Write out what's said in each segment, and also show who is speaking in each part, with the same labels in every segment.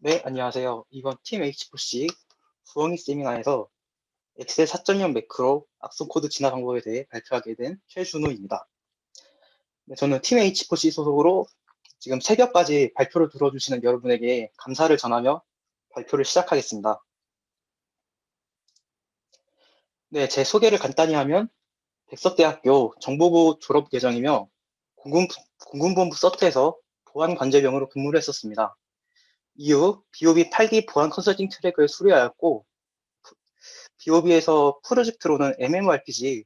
Speaker 1: 네, 안녕하세요. 이번 팀 H4C 부엉이 세미나에서 엑셀 4.0 매크로 악성 코드 진화 방법에 대해 발표하게 된 최준우입니다. 네, 저는 팀 H4C 소속으로 지금 새벽까지 발표를 들어주시는 여러분에게 감사를 전하며 발표를 시작하겠습니다. 네, 제 소개를 간단히 하면 백석대학교 정보부 졸업 예정이며 공군본부 서트에서 보안관제병으로 근무를 했었습니다. 이후 BOB 8기 보안 컨설팅 트랙을 수료하였고 BOB에서 프로젝트로는 MMORPG,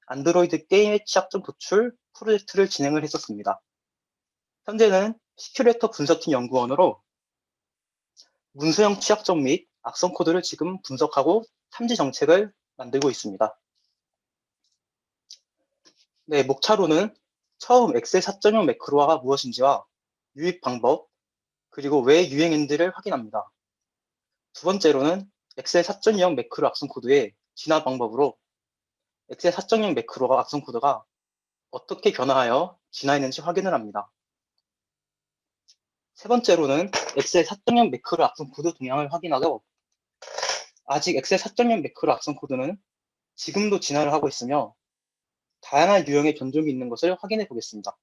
Speaker 1: 안드로이드 게임의 취약점 도출 프로젝트를 진행을 했었습니다. 현재는 시큐레이터 분석팀 연구원으로 문서형 취약점 및 악성 코드를 지금 분석하고 탐지 정책을 만들고 있습니다. 네, 목차로는 처음 엑셀 4.0 매크로가 무엇인지와 유입 방법, 그리고 왜 유행했는지를 확인합니다. 두 번째로는 엑셀 4.0 매크로 악성 코드의 진화 방법으로 엑셀 4.0 매크로가 악성 코드가 어떻게 변화하여 진화했는지 확인을 합니다. 세 번째로는 엑셀 4.0 매크로 악성 코드 동향을 확인하고 아직 엑셀 4.0 매크로 악성 코드는 지금도 진화를 하고 있으며 다양한 유형의 변종이 있는 것을 확인해 보겠습니다.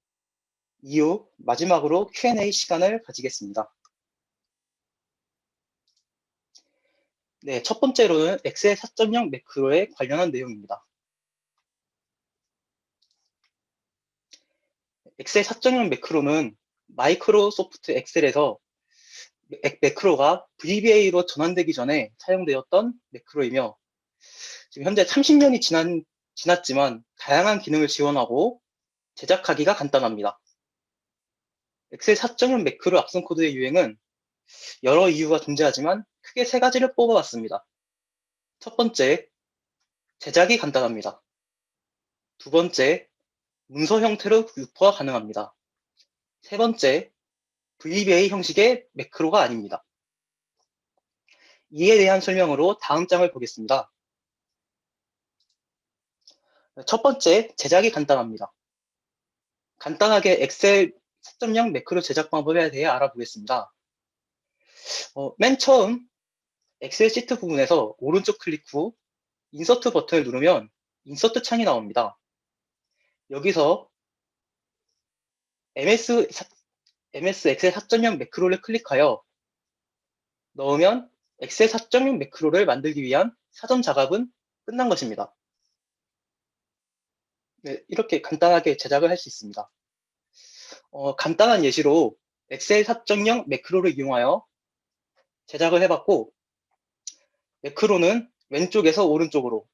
Speaker 1: 이후 마지막으로 Q&A 시간을 가지겠습니다. 네, 첫 번째로는 엑셀 4.0 매크로에 관련한 내용입니다. 엑셀 4.0 매크로는 마이크로소프트 엑셀에서 매크로가 VBA로 전환되기 전에 사용되었던 매크로이며 지금 현재 30년이 지났지만 다양한 기능을 지원하고 제작하기가 간단합니다. 엑셀 4.0 매크로 악성 코드의 유행은 여러 이유가 존재하지만 크게 세 가지를 뽑아봤습니다. 첫 번째, 제작이 간단합니다. 두 번째, 문서 형태로 유포가 가능합니다. 세 번째, VBA 형식의 매크로가 아닙니다. 이에 대한 설명으로 다음 장을 보겠습니다. 첫 번째, 제작이 간단합니다. 간단하게 엑셀 4.0 매크로 제작 방법에 대해 알아보겠습니다. 맨 처음 엑셀 시트 부분에서 오른쪽 클릭 후 인서트 버튼을 누르면 인서트 창이 나옵니다. 여기서 MS 엑셀 4.0 매크로를 클릭하여 넣으면 엑셀 4.0 매크로를 만들기 위한 사전 작업은 끝난 것입니다. 네, 이렇게 간단하게 제작을 할 수 있습니다. 간단한 예시로 엑셀 4.0 매크로를 이용하여 제작을 해봤고 매크로는 왼쪽에서 오른쪽으로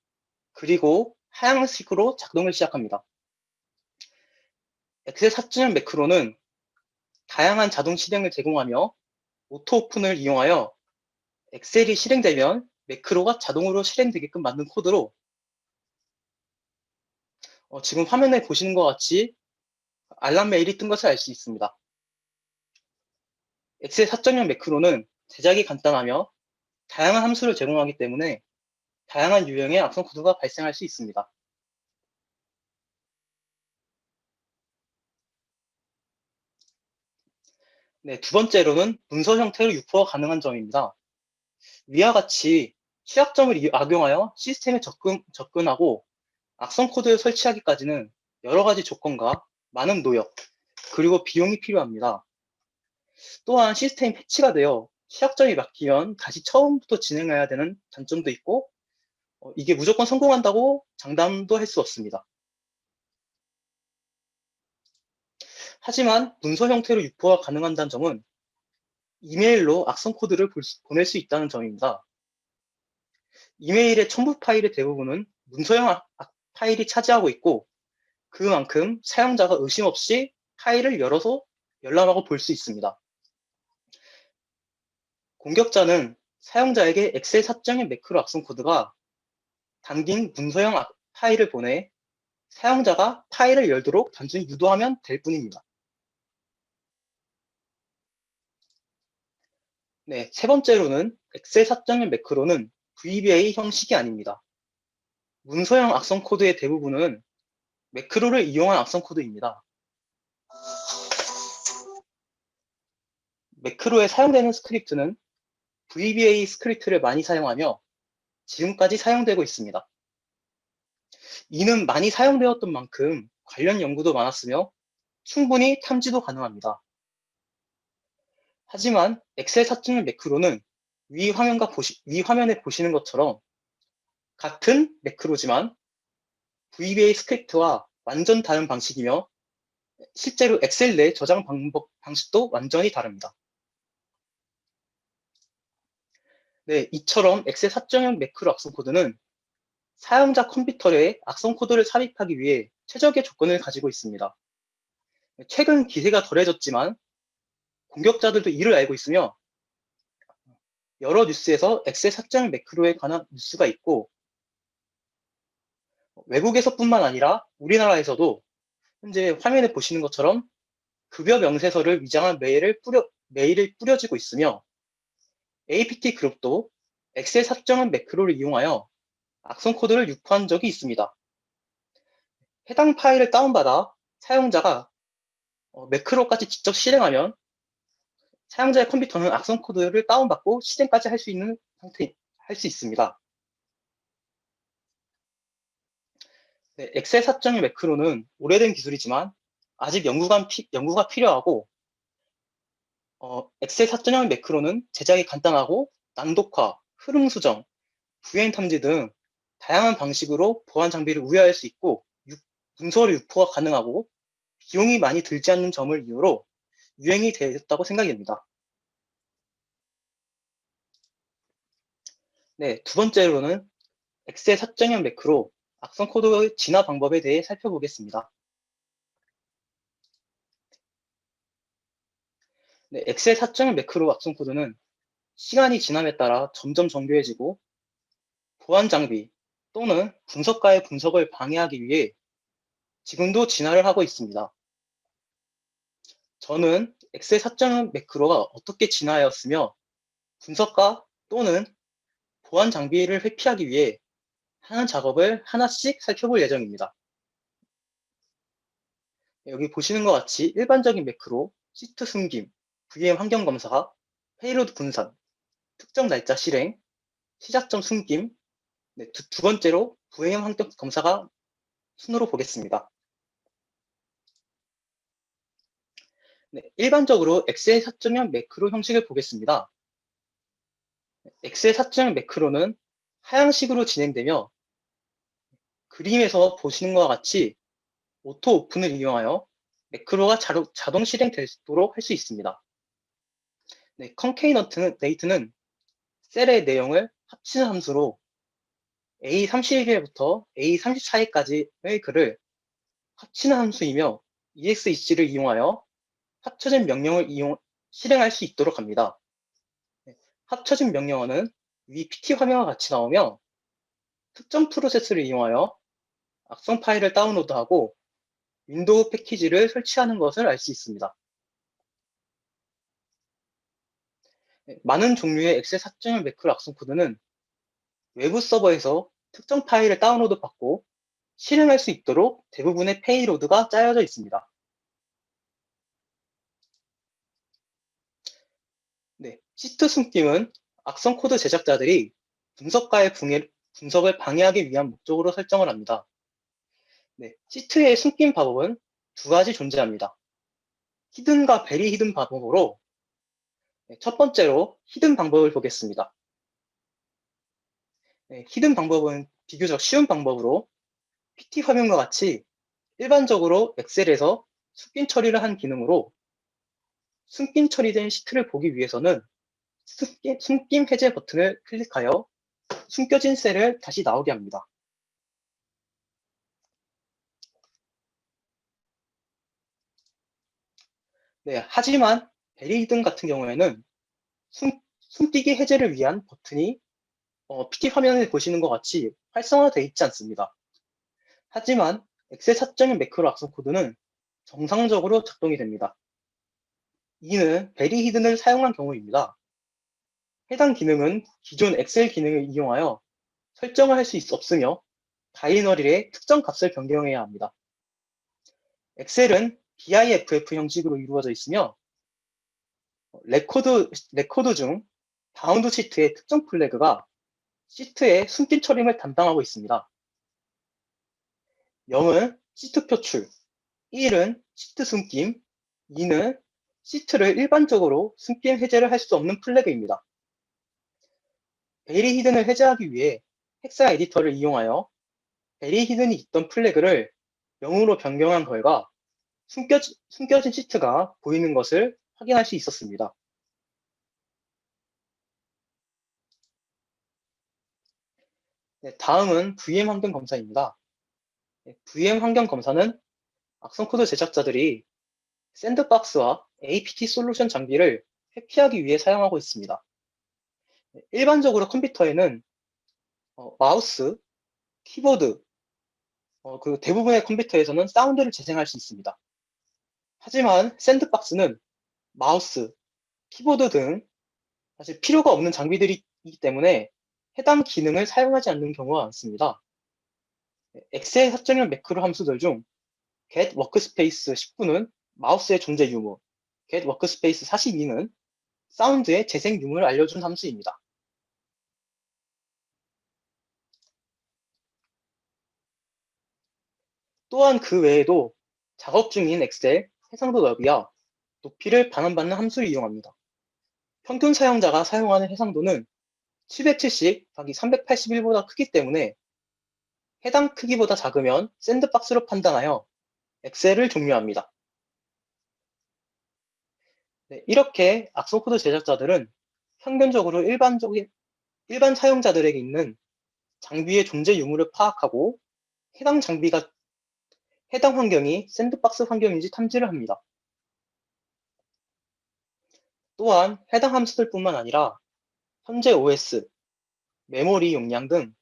Speaker 1: 그리고 하향식으로 작동을 시작합니다. 엑셀 4.0 매크로는 다양한 자동 실행을 제공하며 오토 오픈을 이용하여 엑셀이 실행되면 매크로가 자동으로 실행되게끔 만든 코드로 지금 화면에 보시는 것 같이 알람 메일이 뜬 것을 알 수 있습니다. 엑셀 4.0 매크로는 제작이 간단하며 다양한 함수를 제공하기 때문에 다양한 유형의 악성 코드가 발생할 수 있습니다. 네, 두 번째로는 문서 형태로 유포가 가능한 점입니다. 위와 같이 취약점을 악용하여 시스템에 접근하고 악성 코드를 설치하기까지는 여러 가지 조건과 많은 노력, 그리고 비용이 필요합니다. 또한 시스템이 패치가 되어 취약점이 막히면 다시 처음부터 진행해야 되는 단점도 있고 이게 무조건 성공한다고 장담도 할 수 없습니다. 하지만 문서 형태로 유포가 가능한다는 점은 이메일로 악성 코드를 보낼 수 있다는 점입니다. 이메일의 첨부 파일의 대부분은 문서형 파일이 차지하고 있고 그만큼 사용자가 의심 없이 파일을 열어서 열람하고 볼 수 있습니다. 공격자는 사용자에게 엑셀 4.0 매크로 악성 코드가 담긴 문서형 파일을 보내 사용자가 파일을 열도록 단순히 유도하면 될 뿐입니다. 네, 세 번째로는 엑셀 4.0 매크로는 VBA 형식이 아닙니다. 문서형 악성 코드의 대부분은 매크로를 이용한 악성 코드입니다. 매크로에 사용되는 스크립트는 VBA 스크립트를 많이 사용하며 지금까지 사용되고 있습니다. 이는 많이 사용되었던 만큼 관련 연구도 많았으며 충분히 탐지도 가능합니다. 하지만 엑셀 4.1 매크로는 위 화면에 보시는 것처럼 같은 매크로지만 VBA 스크립트와 완전 다른 방식이며 실제로 엑셀 내 저장 방식도 완전히 다릅니다. 네, 이처럼 엑셀 4.0 매크로 악성 코드는 사용자 컴퓨터에 악성 코드를 삽입하기 위해 최적의 조건을 가지고 있습니다. 최근 기세가 덜해졌지만 공격자들도 이를 알고 있으며 여러 뉴스에서 엑셀 4.0 매크로에 관한 뉴스가 있고 외국에서뿐만 아니라 우리나라에서도 현재 화면에 보시는 것처럼 급여 명세서를 위장한 메일을 뿌려지고 있으며 APT 그룹도 엑셀 4.0 매크로를 이용하여 악성 코드를 유포한 적이 있습니다. 해당 파일을 다운받아 사용자가 매크로까지 직접 실행하면 사용자의 컴퓨터는 악성 코드를 다운받고 실행까지 할 수 있습니다. 네, 엑셀 4.1 매크로는 오래된 기술이지만 아직 연구가 필요하고 엑셀 4.0 매크로는 제작이 간단하고 난독화, 흐름 수정, VN 탐지 등 다양한 방식으로 보안 장비를 우회할 수 있고 문서를 유포가 가능하고 비용이 많이 들지 않는 점을 이유로 유행이 되었다고 생각됩니다. 네, 두 번째로는 엑셀 4.0 매크로 악성 코드의 진화 방법에 대해 살펴보겠습니다. 네, 엑셀 4.0 매크로 악성 코드는 시간이 지남에 따라 점점 정교해지고 보안 장비 또는 분석가의 분석을 방해하기 위해 지금도 진화를 하고 있습니다. 저는 엑셀 4.0 매크로가 어떻게 진화하였으며 분석가 또는 보안 장비를 회피하기 위해 하는 작업을 하나씩 살펴볼 예정입니다. 여기 보시는 것 같이 일반적인 매크로, 시트 숨김, VM 환경 검사, 페이로드 분산, 특정 날짜 실행, 시작점 숨김, 네, 두 번째로 VM 환경 검사가 순으로 보겠습니다. 네, 일반적으로 엑셀 4.0 매크로 형식을 보겠습니다. 엑셀 4.0 매크로는 하향식으로 진행되며 그림에서 보시는 것과 같이 오토 오픈을 이용하여 매크로가 자동 실행되도록 할 수 있습니다. 네, 컨케이너트는 셀의 내용을 합치는 함수로 A31일부터 A34일까지의 글을 합치는 함수이며 exec를 이용하여 합쳐진 명령을 실행할 수 있도록 합니다. 네, 합쳐진 명령어는 위 PT 화면과 같이 나오며 특정 프로세스를 이용하여 악성 파일을 다운로드하고 윈도우 패키지를 설치하는 것을 알 수 있습니다. 네, 많은 종류의 엑셀 4.1 매크로 악성 코드는 외부 서버에서 특정 파일을 다운로드 받고 실행할 수 있도록 대부분의 페이로드가 짜여져 있습니다. 네, 시트 숨김은 악성 코드 제작자들이 분석가의 분석을 방해하기 위한 목적으로 설정을 합니다. 네, 시트의 숨김 방법은 두 가지 존재합니다. 히든과 베리 히든 방법으로 첫 번째로 히든 방법을 보겠습니다. 네, 히든 방법은 비교적 쉬운 방법으로 PT 화면과 같이 일반적으로 엑셀에서 숨김 처리를 한 기능으로 숨김 처리된 시트를 보기 위해서는 숨김 해제 버튼을 클릭하여 숨겨진 셀을 다시 나오게 합니다. 네, 하지만 베리히든 같은 경우에는 숨기기 해제를 위한 버튼이 PT 화면에 보시는 것 같이 활성화되어 있지 않습니다. 하지만 엑셀 4.1 매크로 악성 코드는 정상적으로 작동이 됩니다. 이는 베리히든을 사용한 경우입니다. 해당 기능은 기존 엑셀 기능을 이용하여 설정을 할 수 없으며 바이너리의 특정 값을 변경해야 합니다. 엑셀은 BIFF 형식으로 이루어져 있으며 레코드 중 바운드 시트의 특정 플래그가 시트의 숨김 처리를 담당하고 있습니다. 0은 시트 표출, 1은 시트 숨김, 2는 시트를 일반적으로 숨김 해제를 할 수 없는 플래그입니다. 베리 히든을 해제하기 위해 헥사 에디터를 이용하여 베리 히든이 있던 플래그를 0으로 변경한 결과 숨겨진 시트가 보이는 것을 확인할 수 있었습니다. 네, 다음은 VM 환경 검사입니다. 네, VM 환경 검사는 악성 코드 제작자들이 샌드박스와 APT 솔루션 장비를 회피하기 위해 사용하고 있습니다. 네, 일반적으로 컴퓨터에는 마우스, 키보드, 그리고 대부분의 컴퓨터에서는 사운드를 재생할 수 있습니다. 하지만 샌드박스는 마우스, 키보드 등 사실 필요가 없는 장비들이기 때문에 해당 기능을 사용하지 않는 경우가 많습니다. 엑셀 4.0 매크로 함수들 중 get workspace 19는 마우스의 존재 유무, get workspace 42는 사운드의 재생 유무를 알려준 함수입니다. 또한 그 외에도 작업 중인 엑셀 해상도 넓이와 높이를 반환받는 함수를 이용합니다. 평균 사용자가 사용하는 해상도는 770/381보다 크기 때문에 해당 크기보다 작으면 샌드박스로 판단하여 엑셀을 종료합니다. 네, 이렇게 악성 코드 제작자들은 평균적으로 일반 사용자들에게 있는 장비의 존재 유무를 파악하고 해당 환경이 샌드박스 환경인지 탐지를 합니다. 또한 해당 함수들뿐만 아니라 현재 OS, 메모리 용량 등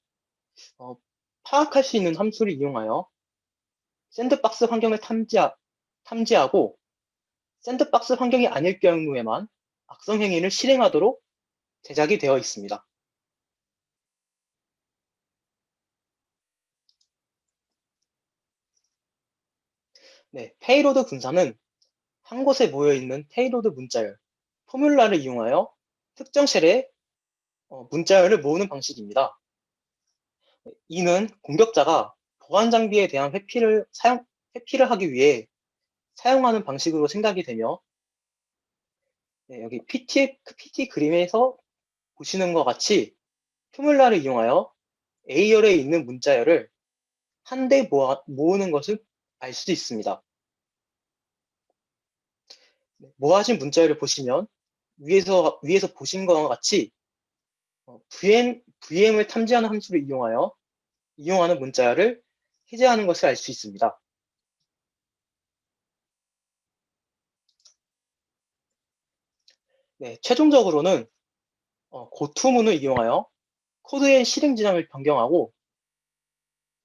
Speaker 1: 파악할 수 있는 함수를 이용하여 샌드박스 환경을 탐지하고 샌드박스 환경이 아닐 경우에만 악성 행위를 실행하도록 제작이 되어 있습니다. 네, 페이로드 분사는 한 곳에 모여있는 페이로드 문자열, 포뮬라를 이용하여 특정 쉘에 문자열을 모으는 방식입니다. 이는 공격자가 보안 장비에 대한 회피를 하기 위해 사용하는 방식으로 생각이 되며, 네, 여기 PT 그림에서 보시는 것 같이 포뮬라를 이용하여 A열에 있는 문자열을 한데 모으는 것을 알 수 있습니다. 모아진 문자열을 보시면 위에서 보신 것과 같이 VM을 탐지하는 함수를 이용하는 문자열을 해제하는 것을 알 수 있습니다. 네, 최종적으로는 고투문을 이용하여 코드의 실행 지점을 변경하고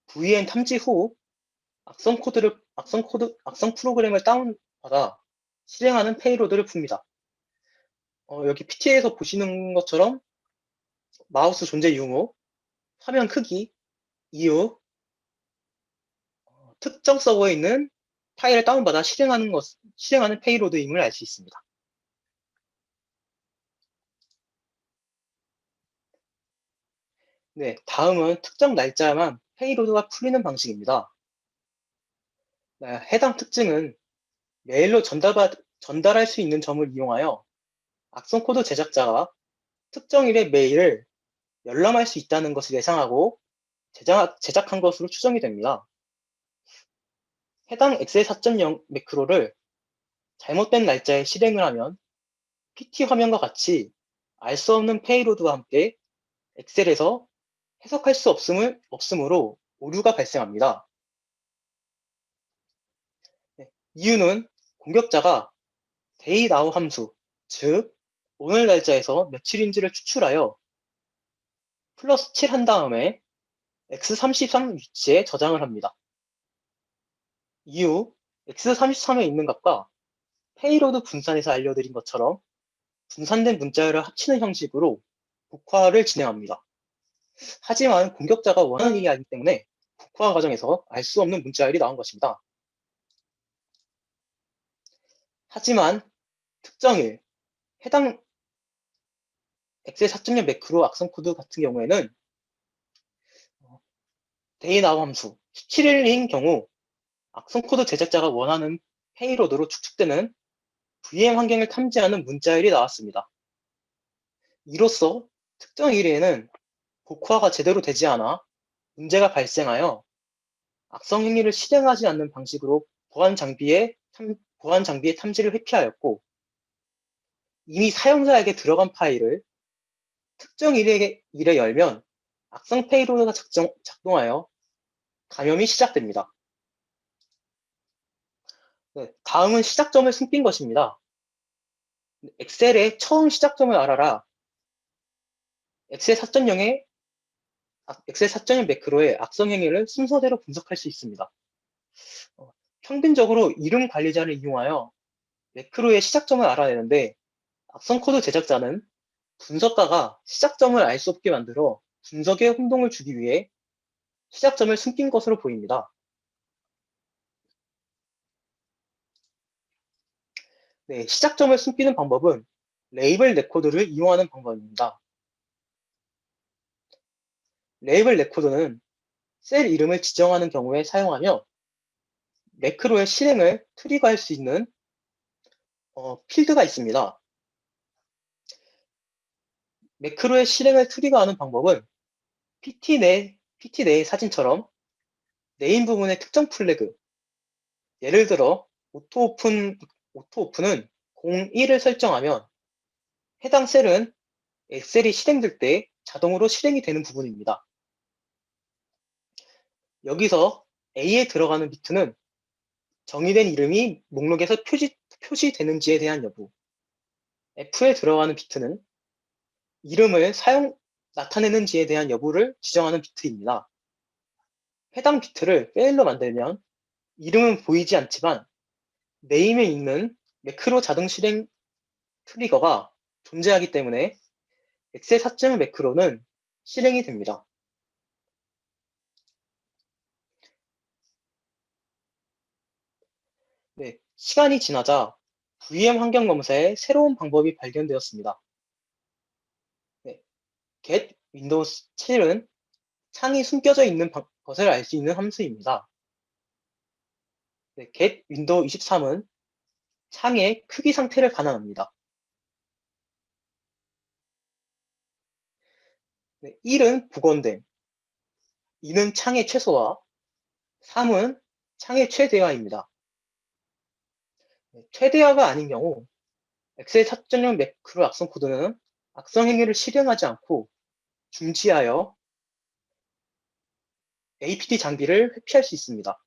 Speaker 1: VN 탐지 후 악성 프로그램을 다운받아 실행하는 페이로드를 풉니다. 여기 PT에서 보시는 것처럼 마우스 존재 유무, 화면 크기, 이유, 특정 서버에 있는 파일을 다운받아 실행하는 페이로드임을 알 수 있습니다. 네, 다음은 특정 날짜만 페이로드가 풀리는 방식입니다. 네, 해당 특징은 메일로 전달할 수 있는 점을 이용하여 악성 코드 제작자가 특정 일의 메일을 열람할 수 있다는 것을 예상하고 제작한 것으로 추정이 됩니다. 해당 엑셀 4.0 매크로를 잘못된 날짜에 실행을 하면 PT 화면과 같이 알 수 없는 페이로드와 함께 엑셀에서 해석할 수 없으므로 오류가 발생합니다. 네, 이유는 공격자가 dayNow 함수, 즉 오늘 날짜에서 며칠인지를 추출하여 플러스 7 한 다음에 x33 위치에 저장을 합니다. 이후 x33에 있는 값과 페이로드 분산에서 알려드린 것처럼 분산된 문자열을 합치는 형식으로 복화를 진행합니다. 하지만 공격자가 원하는 일이 아니기 때문에 복화 과정에서 알 수 없는 문자열이 나온 것입니다. 하지만 특정일, 해당 엑셀 4.0 매크로 악성 코드 같은 경우에는 데이나우 함수 17일인 경우 악성 코드 제작자가 원하는 페이로드로 축적되는 VM 환경을 탐지하는 문자열이 나왔습니다. 이로써 특정 일에는 복구화가 제대로 되지 않아 문제가 발생하여 악성 행위를 실행하지 않는 방식으로 보안 장비의 탐지를 회피하였고, 이미 사용자에게 들어간 파일을 특정 일에 열면 악성 페이로드가 작동하여 감염이 시작됩니다. 네, 다음은 시작점을 숨긴 것입니다. 엑셀의 처음 시작점을 알아라. 엑셀 4.0 매크로의 악성 행위를 순서대로 분석할 수 있습니다. 평균적으로 이름 관리자를 이용하여 매크로의 시작점을 알아내는데, 악성 코드 제작자는 분석가가 시작점을 알 수 없게 만들어 분석에 혼동을 주기 위해 시작점을 숨긴 것으로 보입니다. 네, 시작점을 숨기는 방법은 레이블 레코드를 이용하는 방법입니다. 레이블 레코드는 셀 이름을 지정하는 경우에 사용하며 매크로의 실행을 트리거할 수 있는 필드가 있습니다. 매크로의 실행을 트리거하는 방법은 PT 내의 사진처럼 네임 부분의 특정 플래그, 예를 들어 오토오픈은 01을 설정하면 해당 셀은 엑셀이 실행될 때 자동으로 실행이 되는 부분입니다. 여기서 A에 들어가는 비트는 정의된 이름이 목록에서 표시되는지에 대한 여부, F에 들어가는 비트는 이름을 나타내는지에 대한 여부를 지정하는 비트입니다. 해당 비트를 페일로 만들면 이름은 보이지 않지만 네임에 있는 매크로 자동 실행 트리거가 존재하기 때문에 엑셀 4.0 매크로는 실행이 됩니다. 네, 시간이 지나자 VM 환경 검사에 새로운 방법이 발견되었습니다. 네, get 윈도우스 7은 창이 숨겨져 있는 것을 알 수 있는 함수입니다. 네, get 윈도우 23은 창의 크기 상태를 반환합니다. 네, 1은 복원됨, 2는 창의 최소화, 3은 창의 최대화입니다. 네, 최대화가 아닌 경우 엑셀 4.0 매크로 악성 코드는 악성 행위를 실행하지 않고 중지하여 APT 장비를 회피할 수 있습니다.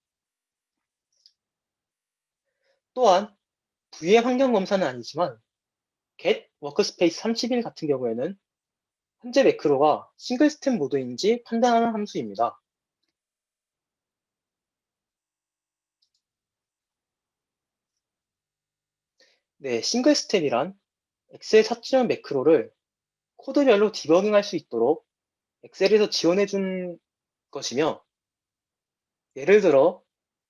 Speaker 1: 또한 VM 환경 검사는 아니지만 get 워크스페이스 31 같은 경우에는 현재 매크로가 싱글 스텝 모드인지 판단하는 함수입니다. 네, 싱글 스텝이란 엑셀 4.0 매크로를 코드별로 디버깅할 수 있도록 엑셀에서 지원해 준 것이며, 예를 들어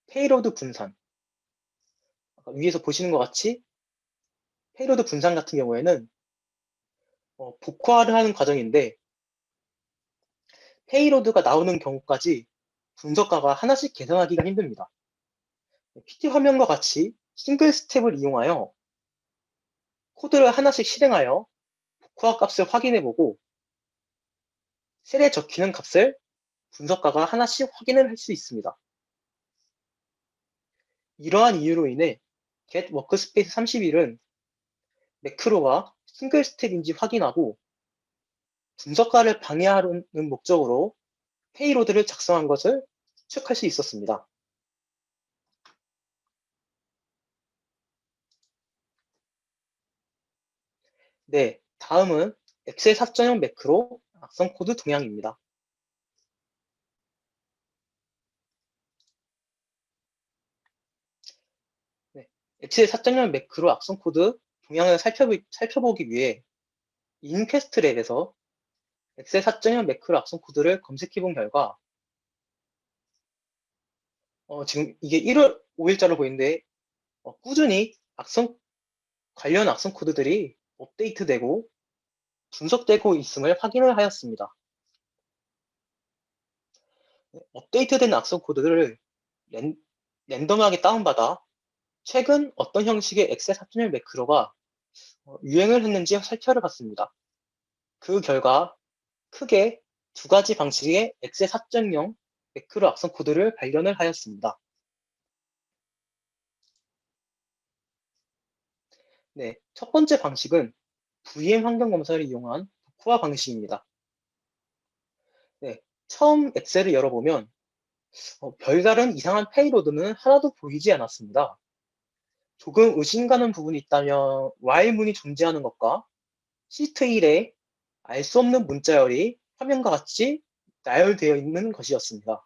Speaker 1: 페이로드 분산, 아까 위에서 보시는 것 같이 페이로드 분산 같은 경우에는 복화를 하는 과정인데 페이로드가 나오는 경우까지 분석가가 하나씩 계산하기가 힘듭니다. PT 화면과 같이 싱글 스텝을 이용하여 코드를 하나씩 실행하여 복화 값을 확인해보고 셀에 적히는 값을 분석가가 하나씩 확인을 할 수 있습니다. 이러한 이유로 인해 get workspace 31은 매크로가 싱글 스텝인지 확인하고 분석가를 방해하는 목적으로 페이로드를 작성한 것을 추측할 수 있었습니다. 네, 다음은 엑셀 4.0 매크로 악성 코드 동향입니다. 네, 엑셀 4.0 매크로 악성 코드 동향을 살펴보기 위해 인퀘스트 랩에서 엑셀 4.0 매크로 악성 코드를 검색해 본 결과 지금 이게 1월 5일자로 보이는데 꾸준히 관련 악성 코드들이 업데이트되고 분석되고 있음을 확인을 하였습니다. 업데이트된 악성 코드를 랜덤하게 다운받아 최근 어떤 형식의 엑셀 4.0 매크로가 유행을 했는지 살펴를 봤습니다. 그 결과 크게 두 가지 방식의 엑셀 4.0 매크로 악성 코드를 발견을 하였습니다. 네, 첫 번째 방식은 VM 환경 검사를 이용한 복호화 방식입니다. 네, 처음 엑셀을 열어보면 별다른 이상한 페이로드는 하나도 보이지 않았습니다. 조금 의심 가는 부분이 있다면 while문이 존재하는 것과 시트 1에 알 수 없는 문자열이 화면과 같이 나열되어 있는 것이었습니다.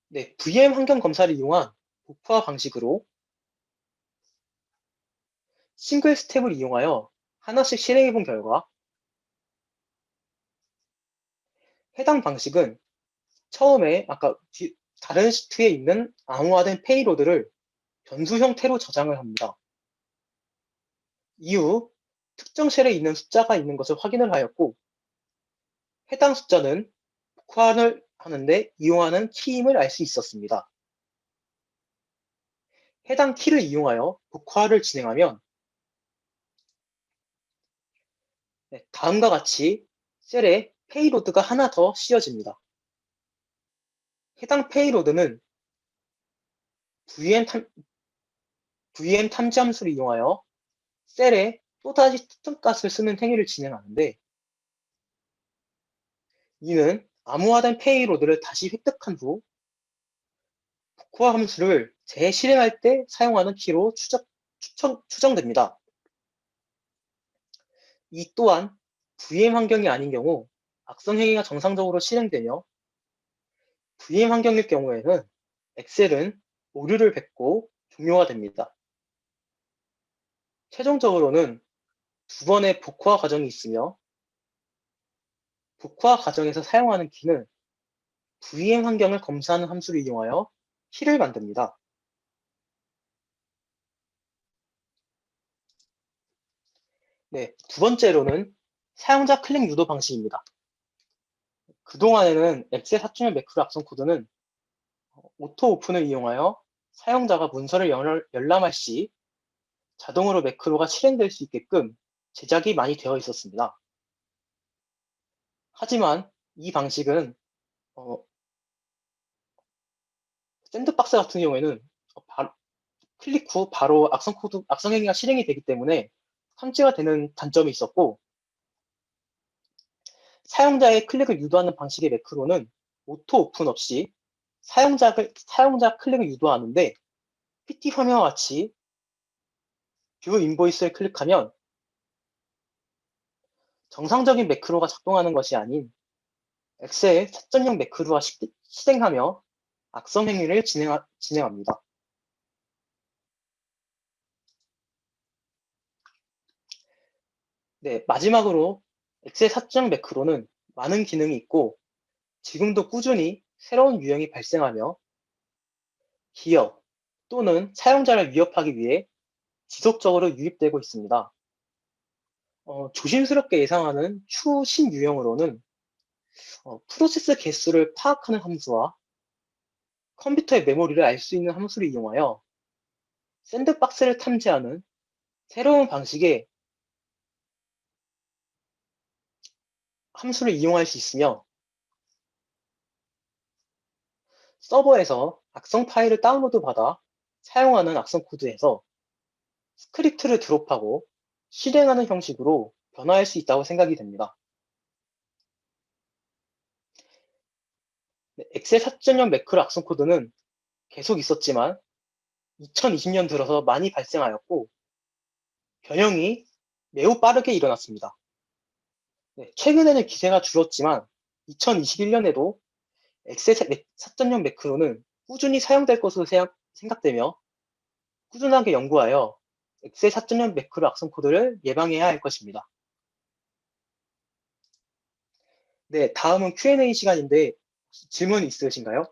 Speaker 1: 네, VM 환경 검사를 이용한 복호화 방식으로 싱글 스텝을 이용하여 하나씩 실행해 본 결과 해당 방식은 처음에 아까 다른 시트에 있는 암호화된 페이로드를 변수 형태로 저장을 합니다. 이후 특정 쉘에 있는 숫자가 있는 것을 확인을 하였고 해당 숫자는 복화를 하는데 이용하는 키임을 알 수 있었습니다. 해당 키를 이용하여 복화를 진행하면 다음과 같이 셀에 페이로드가 하나 더 씌워집니다. 해당 페이로드는 VM 탐지 함수를 이용하여 셀에 또다시 특정 값을 쓰는 행위를 진행하는데 이는 암호화된 페이로드를 다시 획득한 후 복호화 함수를 재실행할 때 사용하는 키로 추정됩니다. 이 또한 VM 환경이 아닌 경우 악성 행위가 정상적으로 실행되며 VM 환경일 경우에는 엑셀은 오류를 뱉고 종료가 됩니다. 최종적으로는 두 번의 복호화 과정이 있으며 복호화 과정에서 사용하는 키는 VM 환경을 검사하는 함수를 이용하여 키를 만듭니다. 네, 두 번째로는 사용자 클릭 유도 방식입니다. 그동안에는 엑셀 4.1 매크로 악성 코드는 오토 오픈을 이용하여 사용자가 문서를 열람할 시 자동으로 매크로가 실행될 수 있게끔 제작이 많이 되어 있었습니다. 하지만 이 방식은 샌드박스 같은 경우에는 클릭 후 바로 악성 행위가 실행이 되기 때문에 탐지가 되는 단점이 있었고 사용자의 클릭을 유도하는 방식의 매크로는 오토 오픈 없이 사용자 클릭을 유도하는데 PT 화면과 같이 뷰 인보이스를 클릭하면 정상적인 매크로가 작동하는 것이 아닌 엑셀 4.0 매크로가 실행하며 악성 행위를 진행합니다. 네, 마지막으로 엑셀 4.0 매크로는 많은 기능이 있고 지금도 꾸준히 새로운 유형이 발생하며 기업 또는 사용자를 위협하기 위해 지속적으로 유입되고 있습니다. 조심스럽게 예상하는 추후 신유형으로는 프로세스 개수를 파악하는 함수와 컴퓨터의 메모리를 알 수 있는 함수를 이용하여 샌드박스를 탐지하는 새로운 방식의 함수를 이용할 수 있으며 서버에서 악성 파일을 다운로드 받아 사용하는 악성 코드에서 스크립트를 드롭하고 실행하는 형식으로 변화할 수 있다고 생각이 됩니다. 엑셀 4.0 매크로 악성 코드는 계속 있었지만 2020년 들어서 많이 발생하였고 변형이 매우 빠르게 일어났습니다. 최근에는 기세가 줄었지만 2021년에도 엑셀 4.0 매크로는 꾸준히 사용될 것으로 생각되며 꾸준하게 연구하여 엑셀 4.0 매크로 악성 코드를 예방해야 할 것입니다. 네, 다음은 Q&A 시간인데 질문 있으신가요?